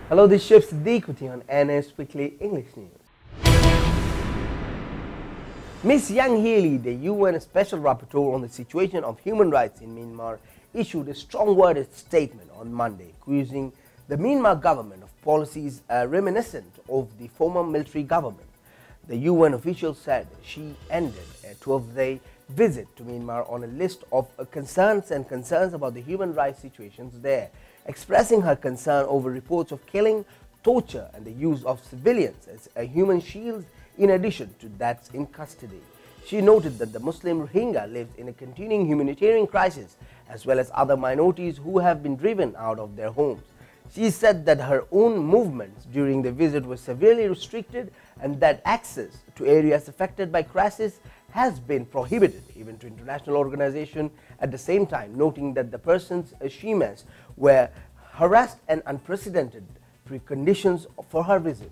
Hello, this is Shiv Siddiqui on NS Weekly English News. Ms. Yang Healy, the UN Special Rapporteur on the situation of human rights in Myanmar, issued a strong-worded statement on Monday, accusing the Myanmar government of policies reminiscent of the former military government. The UN official said she ended a 12-day visit to Myanmar on a list of concerns about the human rights situations there, expressing her concern over reports of killing, torture and the use of civilians as human shields in addition to deaths in custody. She noted that the Muslim Rohingya lives in a continuing humanitarian crisis as well as other minorities who have been driven out of their homes. She said that her own movements during the visit were severely restricted and that access to areas affected by crisis has been prohibited even to international organizations, at the same time noting that the persons she met were harassed and unprecedented preconditions for her visit.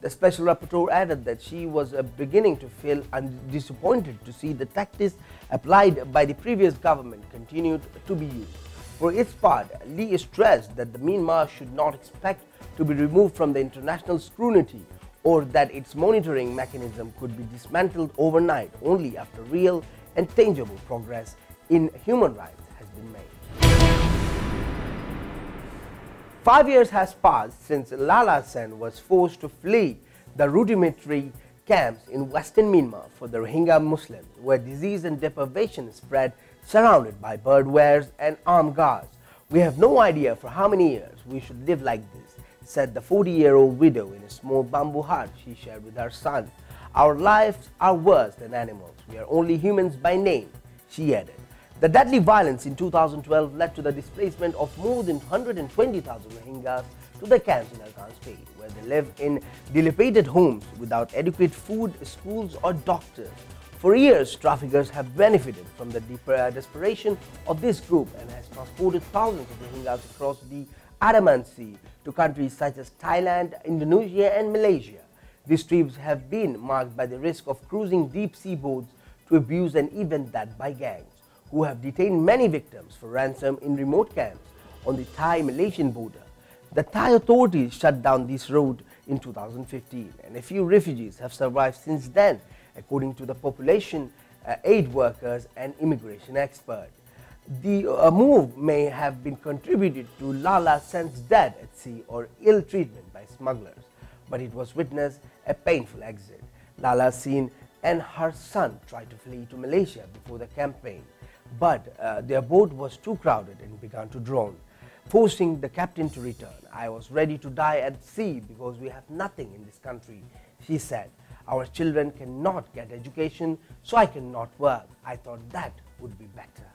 The special rapporteur added that she was beginning to feel disappointed to see the tactics applied by the previous government continued to be used. For its part, Lee stressed that the Myanmar should not expect to be removed from the international scrutiny or that its monitoring mechanism could be dismantled overnight only after real and tangible progress in human rights has been made. 5 years has passed since Lala Sen was forced to flee the rudimentary camps in western Myanmar for the Rohingya Muslims, where disease and deprivation spread surrounded by bird wares and armed guards. We have no idea for how many years we should live like this, said the 40-year-old widow in a small bamboo hut she shared with her son. Our lives are worse than animals. We are only humans by name, she added. The deadly violence in 2012 led to the displacement of more than 120,000 Rohingyas to the camps in Arakan State, where they live in dilapidated homes without adequate food, schools or doctors. For years, traffickers have benefited from the desperation of this group and has transported thousands of Rohingyas across the Andaman Sea to countries such as Thailand, Indonesia and Malaysia. These trips have been marked by the risk of cruising deep-sea boats to abuse and even that by gangs, who have detained many victims for ransom in remote camps on the Thai-Malaysian border. The Thai authorities shut down this road in 2015 and a few refugees have survived since then, according to the population aid workers and immigration experts. The move may have been contributed to Lala Sen's death at sea or ill treatment by smugglers, but it was witnessed a painful exit. Lala Sen and her son tried to flee to Malaysia before the campaign, but their boat was too crowded and began to drown, forcing the captain to return. I was ready to die at sea because we have nothing in this country, she said. Our children cannot get education, so I cannot work. I thought that would be better.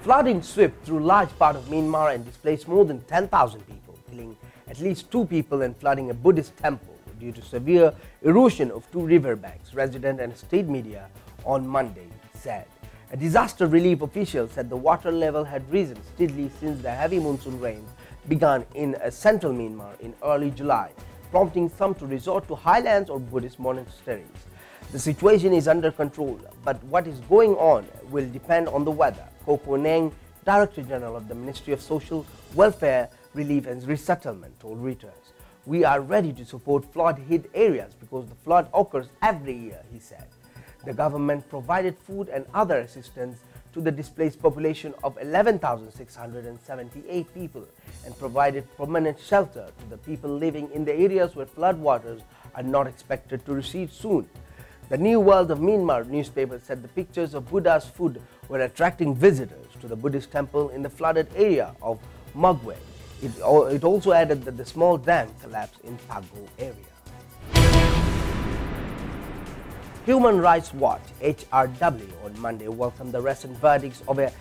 Flooding swept through large part of Myanmar and displaced more than 10,000 people, killing at least 2 people and flooding a Buddhist temple due to severe erosion of 2 riverbanks, resident and state media on Monday said. A disaster relief official said the water level had risen steadily since the heavy monsoon rains began in central Myanmar in early July, prompting some to resort to highlands or Buddhist monasteries. The situation is under control, but what is going on will depend on the weather, Koko Neng, Director General of the Ministry of Social Welfare, Relief and Resettlement, told Reuters. We are ready to support flood-hit areas because the flood occurs every year, he said. The government provided food and other assistance to the displaced population of 11,678 people and provided permanent shelter to the people living in the areas where floodwaters are not expected to recede soon. The New World of Myanmar newspaper said the pictures of Buddha's food were attracting visitors to the Buddhist temple in the flooded area of Mogwe. It also added that the small dam collapsed in Pago area. Human Rights Watch (HRW) on Monday welcomed the recent verdicts of a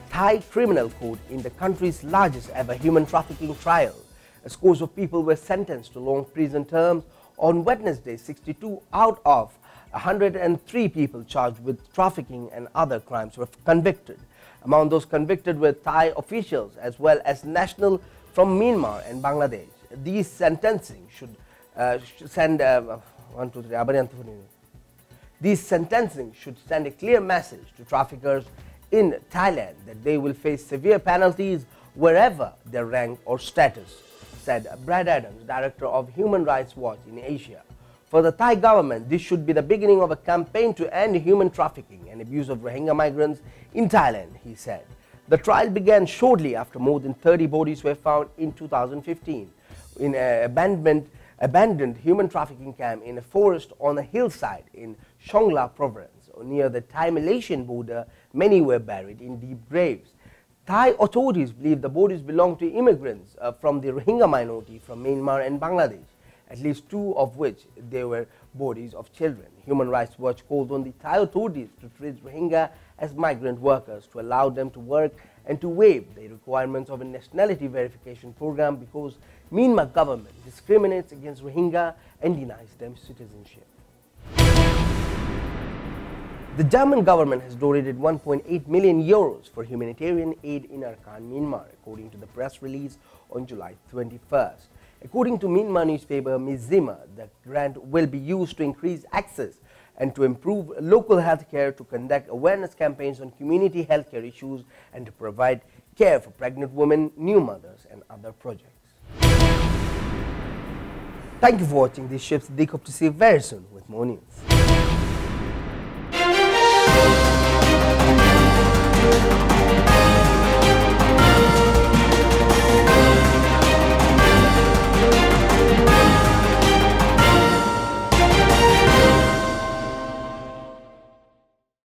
Thai criminal court in the country's largest ever human trafficking trial. Scores of people were sentenced to long prison terms. On Wednesday, 62 out of 103 people charged with trafficking and other crimes were convicted. Among those convicted were Thai officials as well as nationals from Myanmar and Bangladesh. These sentencing should send This sentencing should send a clear message to traffickers in Thailand that they will face severe penalties wherever their rank or status, said Brad Adams, director of Human Rights Watch in Asia. For the Thai government, this should be the beginning of a campaign to end human trafficking and abuse of Rohingya migrants in Thailand, he said. The trial began shortly after more than 30 bodies were found in 2015 in an abandoned human trafficking camp in a forest on a hillside in Chongla province. Near the Thai-Malaysian border, many were buried in deep graves. Thai authorities believe the bodies belong to immigrants from the Rohingya minority from Myanmar and Bangladesh, at least 2 of which they were bodies of children. Human Rights Watch called on the Thai authorities to treat Rohingya as migrant workers, to allow them to work and to waive the requirements of a nationality verification program because Myanmar government discriminates against Rohingya and denies them citizenship. The German government has donated 1.8 million euros for humanitarian aid in Arakan, Myanmar, according to the press release on July 21st. According to Myanmar newspaper Mizima, the grant will be used to increase access and to improve local health care, to conduct awareness campaigns on community health care issues, and to provide care for pregnant women, new mothers, and other projects. Thank you for watching. This Ships Siddique. Hope to see you very soon with more news.